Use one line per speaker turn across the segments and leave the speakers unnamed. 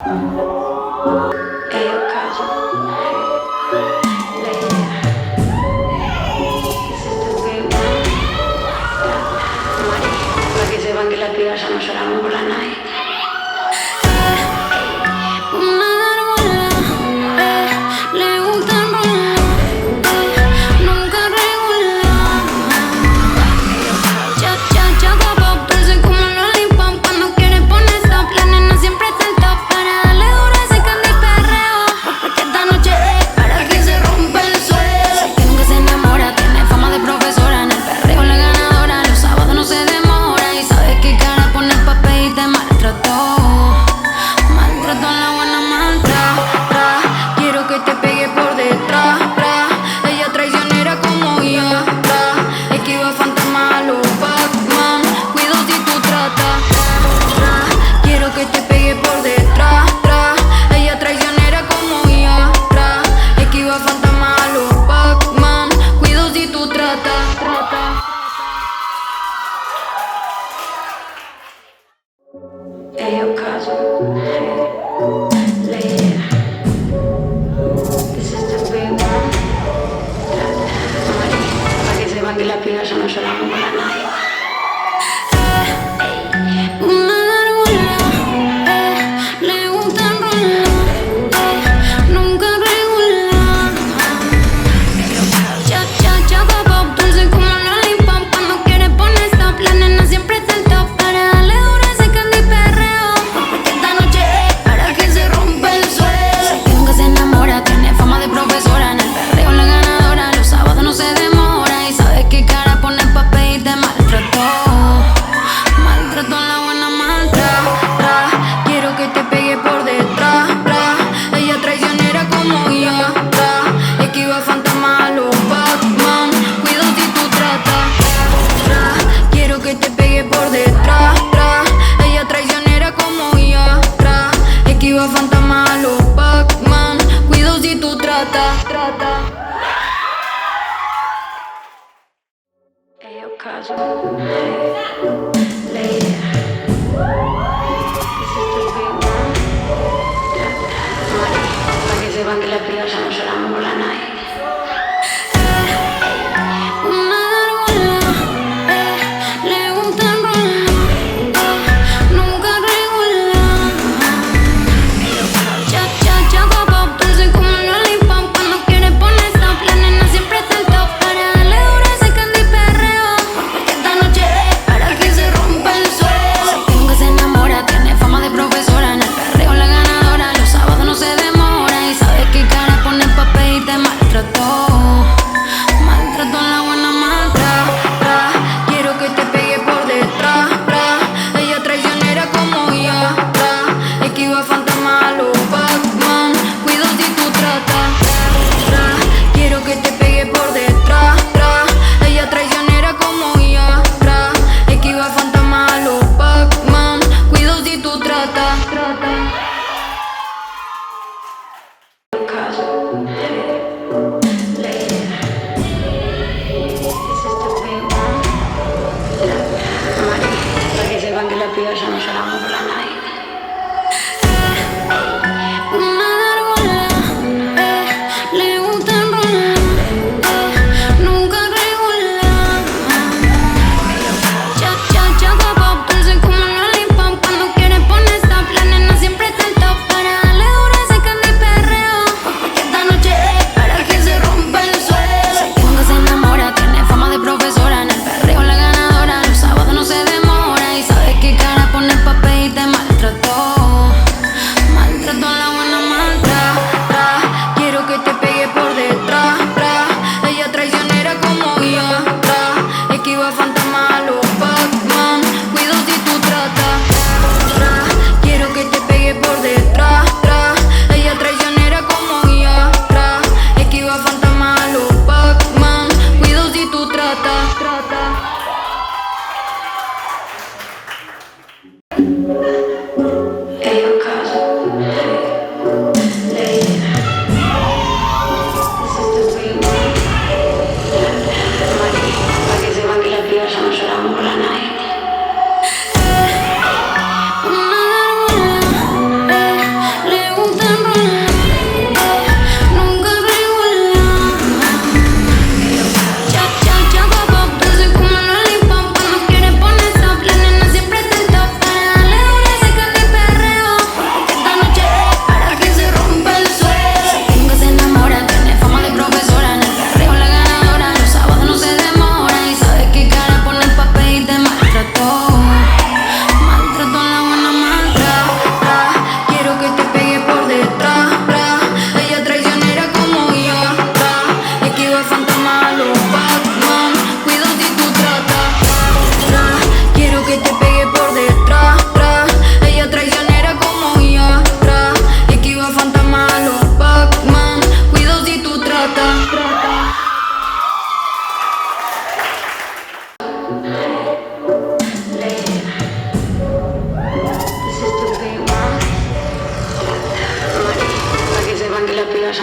Que yo callo. Para que sepan que las pibas ya no lloramos por la nadie.
Una gárgola, le gusta enrolar, nunca regula. Cha, papel, soy como un lollipop. Cuando quiere poner stop, la nena siempre está en top. Para darle duro a ese candy perreo, porque esta noche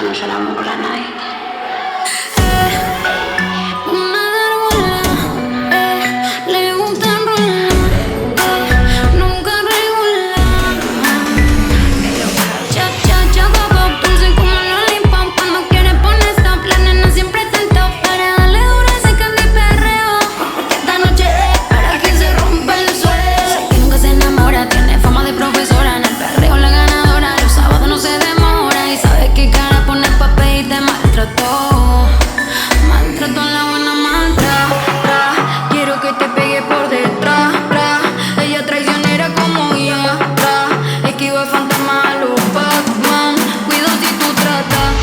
no lloramos por la nadie.
Una gárgola, le gusta enrolar, nunca regula. Cha, cha, cha, pop, dulce como lollipop. Cuando quiere poner stop, la nena siempre está en top. Para darle duro a ese candy perreo, porque esta noche es para que se rompa el suelo. Que nunca se enamora, tiene fama de profesora. En el perreo la ganadora, los sábados no se demora. Y sabe qué cara poner pa' pedirte maltrato. Maltrato en la buena mantra, tra. Quiero que te pegue por detrás, tra. Ella traicionera como ya, tra. Esquiva fantasma a los Pac-Man. Cuido si tú tratas,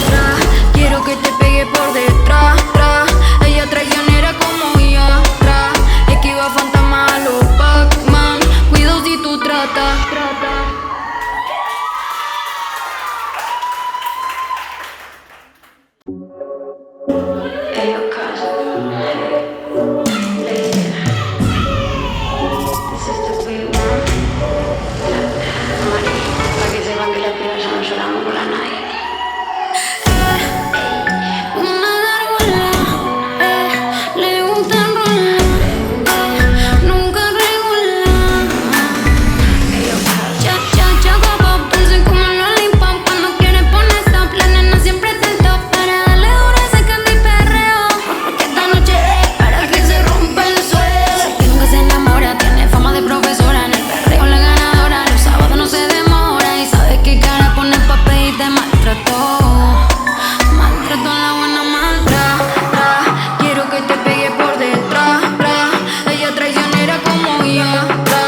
tra. Quiero que te pegue por detrás, tra. Ella traicionera como ya, tra. Esquiva fantasma a los Pac-Man. Cuido si tú tratas, trata.
Ellos caso. This is the way we want. Mari, para que sepan que las pibas ya no lloramos por la nadie.
Una gárgola, le gusta enrolar, nunca regula. Cha, cha, cha, pop, dulce como lollipop. Cuando quiere poner stop, la nena siempre está en top. Para darle duro a ese candy perreo, porque esta noche es para que se rompa el suelo. Que nunca se enamora, tiene fama de profesora. En el perreo la ganadora, los sábados no se demora. Y sabe qué cara poner pa' pedirte maltrato. Maltrato en la buena mantra, tra. Quiero que te pegue por detrás, tra. Ella traicionera como ya, tra.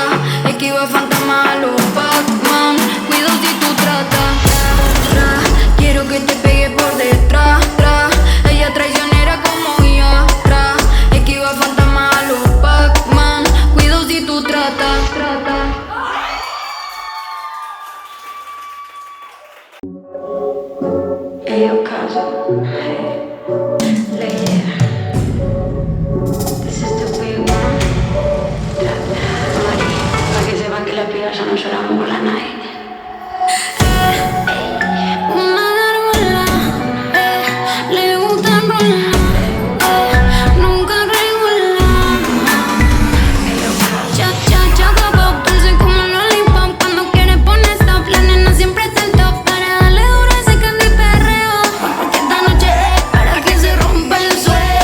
Esquiva fantasma a los Pac-Man. Cuido si tú tratas, tra. Quiero que te pegue por detrás, tra. Ella traicionera como ya, tra. Esquiva fantasma a los Pac-Man. Cuido si tú tratas, trata.
Ellos caso. This is the way we want. Mari, para que sepan que las pibas ya no lloramos por la nadie.
Una gárgola, le gusta enrolar, nunca regula. Cha, cha, cha, pop, dulce como lollipop. Cuando quiere poner stop, la nena siempre está en top. Para darle duro a ese candy perreo, porque esta noche es para que se rompa el suelo.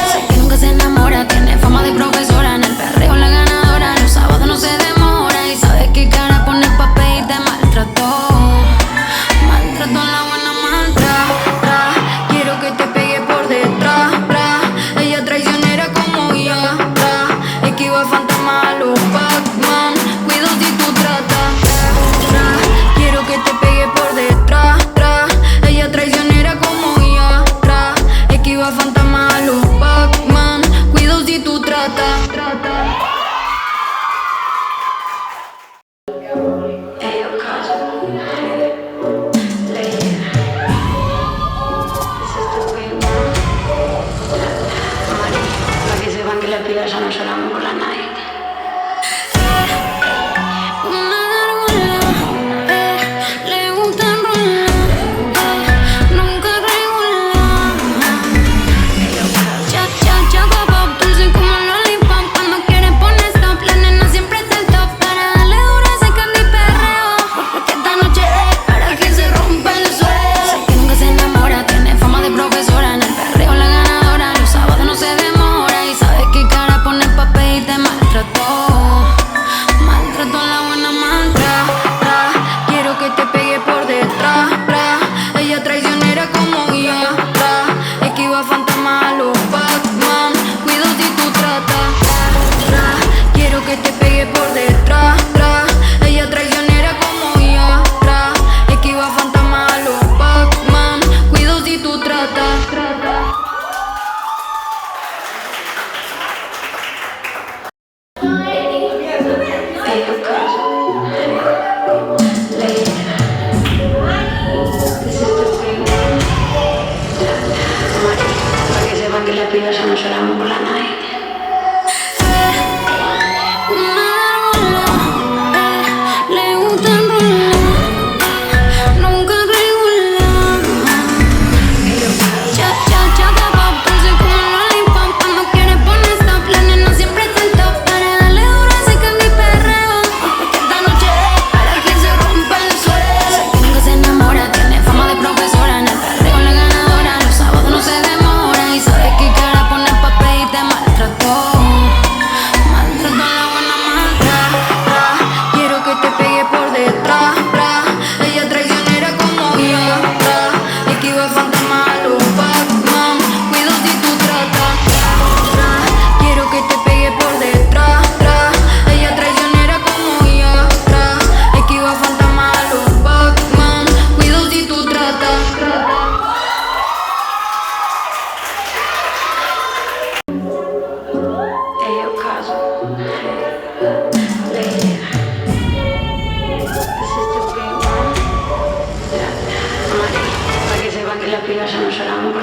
pidas ya no lloramos por